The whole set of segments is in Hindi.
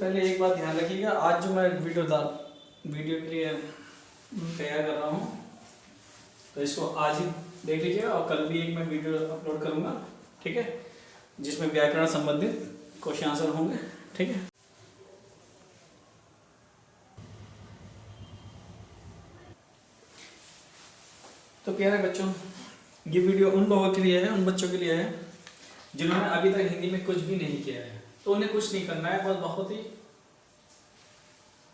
पहले एक बात ध्यान रखिएगा, आज जो मैं वीडियो के लिए तैयार कर रहा हूँ तो इसको आज ही देख लीजिएगा और कल भी एक मैं वीडियो अपलोड करूँगा, ठीक है, जिसमें व्याकरण संबंधित क्वेश्चन आंसर होंगे, ठीक है। तो प्यारे बच्चों, ये वीडियो उन लोगों के लिए है, उन बच्चों के लिए है जिन्होंने अभी तक हिंदी में कुछ भी नहीं किया है। तो उन्हें कुछ नहीं करना है, बस बहुत ही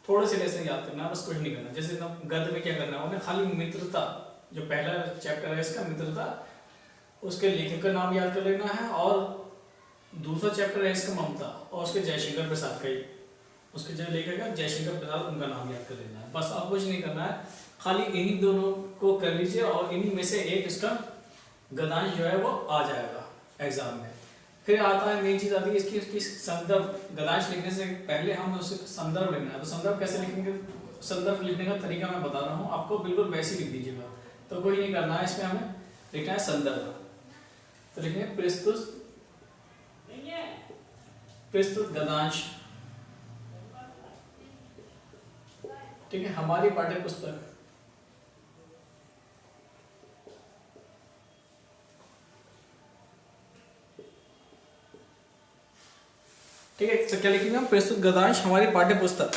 थोड़े से लेसन याद करना है, बस कुछ नहीं करना। जैसे गद्य में क्या करना है, उन्हें खाली मित्रता, जो पहला चैप्टर है इसका मित्रता, उसके लेखक का नाम याद कर लेना है, और दूसरा चैप्टर है इसका ममता, और उसके जयशंकर प्रसाद का ही, उसके जो लेखक है जयशंकर प्रसाद, उनका नाम याद कर लेना है। बस अब कुछ नहीं करना है, खाली इन्हीं दोनों को कर लीजिए और इन्हीं में से एक इसका गद्यांश जो है वो आ जाएगा एग्जाम में। फिर आता है मेन चीज आती है इसकी संदर्भ। गद्यांश लिखने से पहले हम उसके संदर्भ लिखना है। तो संदर्भ कैसे लिखेंगे, संदर्भ लिखने का तरीका मैं बता रहा हूँ आपको, बिल्कुल वैसे ही लिख दीजिएगा, तो कोई नहीं करना है, इसमें हमें लिखना है संदर्भ। तो लिखेंगे प्रस्तुत गद्यांश, ठीक है, हमारी पाठ्य पुस्तक ठीक है। तो क्या लिखेंगे हम, प्रस्तुत गद्यांश हमारी पाठ्य पुस्तक,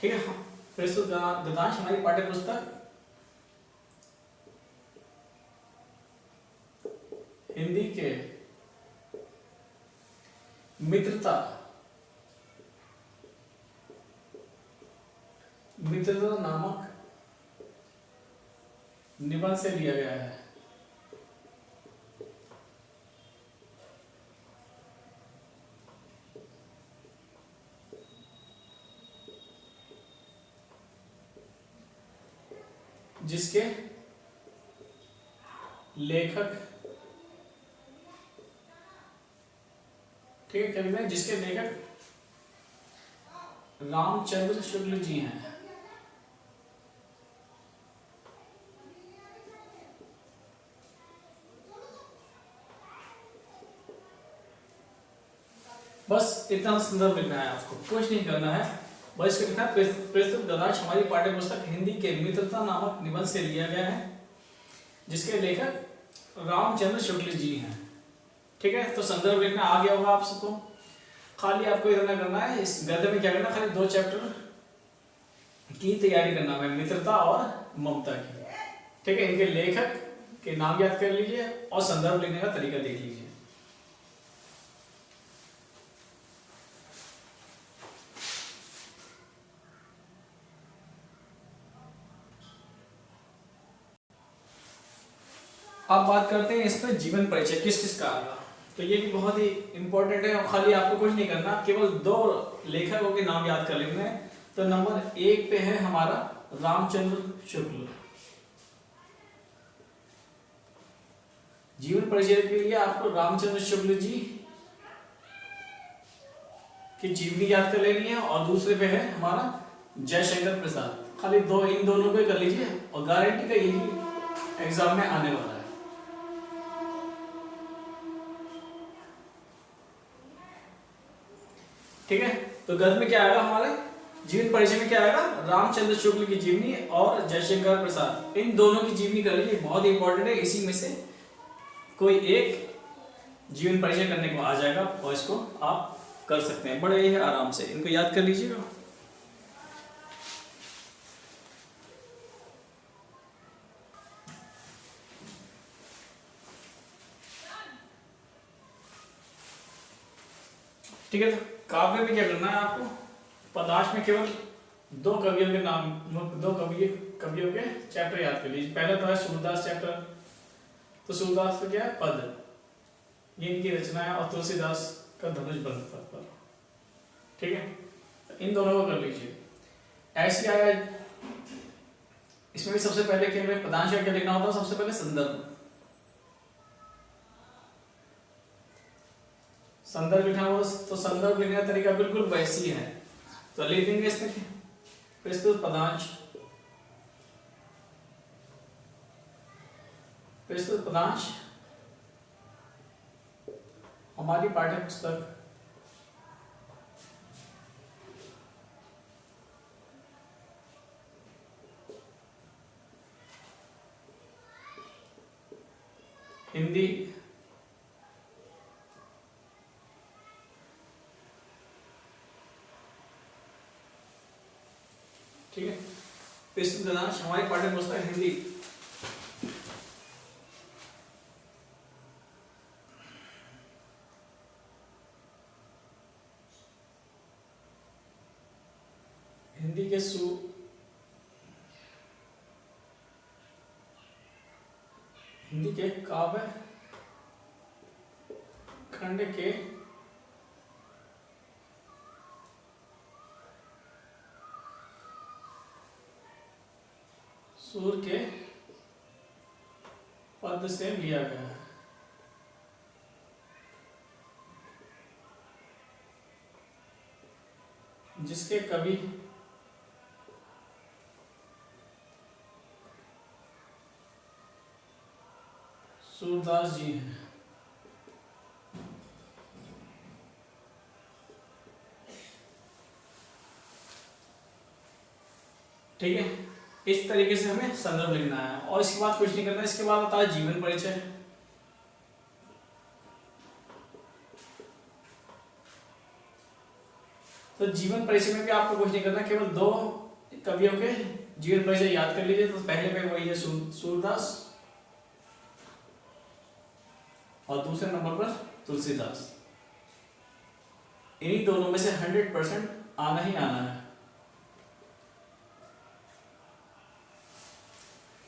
ठीक है। प्रस्तुत गद्यांश हमारी पाठ्य पुस्तक हिंदी के मित्रता नामक निबंध से लिया गया है। जिसके लेखक, ठीक है, कवि में जिसके लेखक रामचंद्र शुक्ल जी हैं। बस इतना संदर्भ लिखना है आपको, कुछ नहीं करना है। बस इसको लिखना है, प्रस्तुत गद्यांश हमारी पाठ्य पुस्तक हिंदी के मित्रता नामक निबंध से लिया गया है, जिसके लेखक रामचंद्र शुक्ल जी हैं, ठीक है। तो संदर्भ लिखना आ गया होगा आप सबको। खाली आपको इतना करना है, इस गद्य में क्या करना, खाली 2 चैप्टर की तैयारी करना है, मित्रता और ममता की, ठीक है। इनके लेखक के नाम याद कर लीजिए और संदर्भ लिखने का तरीका देख लीजिए। अब बात करते हैं इस पर जीवन परिचय किस किस का आएगा। तो ये भी बहुत ही इंपॉर्टेंट है, और खाली आपको कुछ नहीं करना, केवल 2 लेखकों के नाम याद कर लेने हैं। तो नंबर 1 पे है हमारा रामचंद्र शुक्ल। जीवन परिचय के लिए आपको रामचंद्र शुक्ल जी की जीवनी याद कर लेनी है, और दूसरे पे है हमारा जयशंकर प्रसाद। खाली इन दोनों को कर लीजिए और गारंटी का यही एग्जाम में आने वाला है। ठीक है। तो गद्य में क्या आएगा, हमारे जीवन परिचय में क्या आएगा, रामचंद्र शुक्ल की जीवनी और जयशंकर प्रसाद, इन दोनों की जीवनी कर लीजिए, बहुत इंपॉर्टेंट है। इसी में से कोई एक जीवन परिचय करने को आ जाएगा और इसको आप कर सकते हैं बड़े ही आराम से, इनको याद कर लीजिएगा। ठीक है। तो काव्य में क्या करना है आपको, पदार्थ में केवल 2 कवियों के नाम, 2 कवियों के चैप्टर याद कर लीजिए। पहला तो है सूरदास चैप्टर। तो सूरदास का क्या है, पद, ये इनकी रचना है, और तुलसीदास का धनुष बंध पर, ठीक है। तो इन दोनों को कर लीजिए। ऐसे आया, इसमें भी सबसे पहले क्या पदांश क्या लिखना होता है, सबसे पहले संदर्भ। संदर्भ लिखना हो तो संदर्भ लिखने का तरीका बिल्कुल वैसी है। तो लिख देंगे इसमें प्रस्तुत पदांश, प्रस्तुत पदांश हमारी पाठ्य पुस्तक हिंदी ठीक है, प्रस्तुत गद्यांश हमारी पाठ्य पुस्तक हिंदी हिंदी के हिंदी के काव्य खंड के सूर के पद से लिया गया है। जिसके कवि सूरदास जी हैं। ठीक है, इस तरीके से हमें संदर्भ लिखना है और इसके बाद कुछ नहीं करना है। इसके बाद आता है जीवन परिचय। तो जीवन परिचय में भी आपको कुछ नहीं करना, केवल दो कवियों के जीवन परिचय याद कर लीजिए। तो पहले पे वही है सूरदास और दूसरे नंबर पर तुलसीदास। इन्हीं दोनों में से 100% आना ही आना है।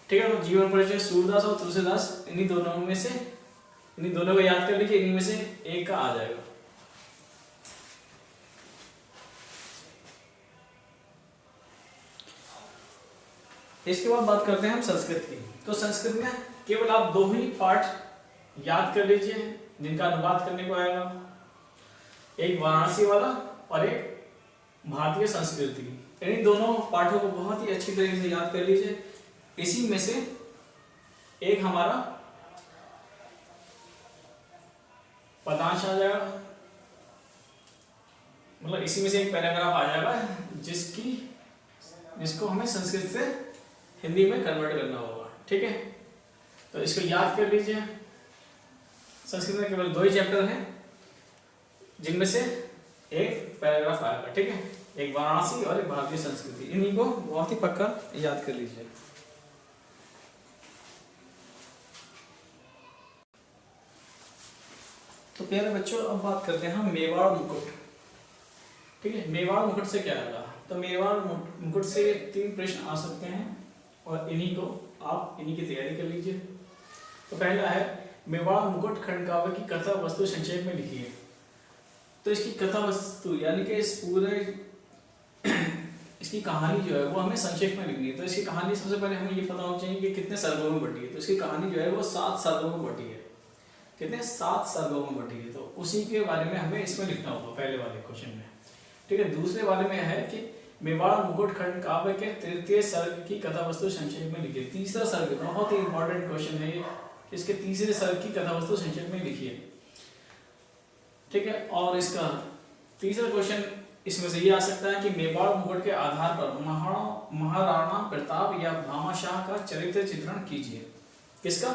ठीक है, तो जीवन परिचय सूरदास और तुलसीदास, इन्हीं दोनों में से, इन्हीं दोनों को याद कर लीजिए, इन्हीं में से एक का आ जाएगा। इसके बाद बात करते हैं हम संस्कृत की। तो संस्कृत में केवल आप दो ही पाठ याद कर लीजिए जिनका अनुवाद करने को आएगा, एक वाराणसी वाला और एक भारतीय संस्कृति। इन दोनों पाठों को बहुत ही अच्छी तरीके से याद कर लीजिए। इसी में से एक हमारा पदांश आ जाएगा, मतलब इसी में से एक पैराग्राफ आ जाएगा जिसको हमें संस्कृत से हिंदी में कन्वर्ट करना होगा। ठीक है, तो इसको याद कर लीजिए। संस्कृत में केवल दो ही चैप्टर हैं जिनमें से एक पैराग्राफ आएगा। ठीक है, एक वाराणसी और एक भारतीय संस्कृति। इन्हीं को बहुत ही पक्का याद कर लीजिए। तो प्यारे बच्चों, अब बात करते हैं हम मेवाड़ मुकुट। ठीक है, मेवाड़ मुकुट से क्या आएगा? तो मेवाड़ मुकुट से 3 प्रश्न आ सकते हैं और इन्हीं की तैयारी कर लीजिए। तो पहला है, मेवाड़ मुकुट खंड काव्य की कथा वस्तु संक्षेप में लिखिए। तो इसकी कथा वस्तु यानी कि इस पूरे इसकी कहानी जो है वो हमें संक्षेप में लिखनी है। तो इसकी कहानी सबसे पहले हमें ये पता होना चाहिए कि कितने सर्गों में बटी है। तो इसकी कहानी जो है वो 7 सर्गों में बटी है। कितने? 7 सर्गों में बटी है। तो उसी के बारे में हमें इसमें लिखना होगा पहले वाले क्वेश्चन में। ठीक है, दूसरे वाले में है कि मेवाड़ मुकुट खंड काव्य के 3य सर्ग की कथा वस्तु संक्षेप में लिखिए। तीसरा सर्ग बहुत ही इंपॉर्टेंट क्वेश्चन है ये, इसके तीसरे सर्ग की कथा वस्तु संक्षेप में लिखिए। ठीक है, और इसका तीसरा क्वेश्चन इसमें से ये आ सकता है कि मेवाड़ मुकुट के आधार पर महाराणा प्रताप या भामाशाह का चरित्र चित्रण कीजिए। किसका?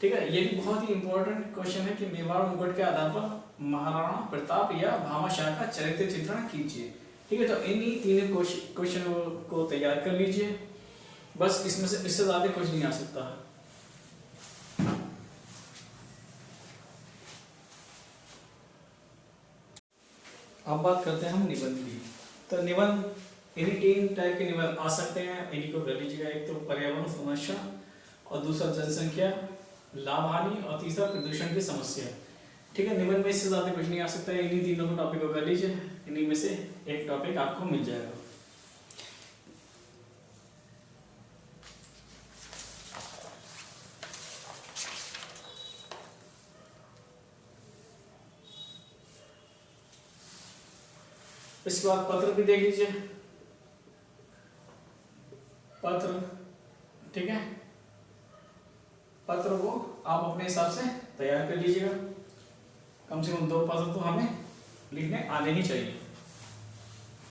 ठीक है, ये भी बहुत ही इंपॉर्टेंट क्वेश्चन है कि मेवाड़ मुकुट के आधार पर महाराणा प्रताप या भामाशाह का चरित्र चित्रण कीजिए। ठीक है, तो इन्हीं 3 क्वेश्चन को तैयार कर लीजिए। बस इसमें से इससे ज्यादा कुछ नहीं आ सकता है। अब बात करते हैं हम निबंध की। तो निबंध इन्हीं 3 टाइप के निबंध आ सकते हैं, इन्हीं को कर लीजिएगा। एक तो पर्यावरण समस्या और दूसरा जनसंख्या, लाभ हानि और तीसरा प्रदूषण की समस्या। ठीक है, निबंध में इससे ज्यादा कुछ नहीं आ सकता है। इन्हीं तीनों टॉपिक को कर लीजिए, इन्हीं में से एक टॉपिक आपको मिल जाएगा। इसके बाद पत्र भी देख लीजिए। पत्र, ठीक है, पत्र को आप अपने हिसाब से तैयार कर लीजिएगा। कम से कम 2 पजल तो हमें लिखने आने ही चाहिए।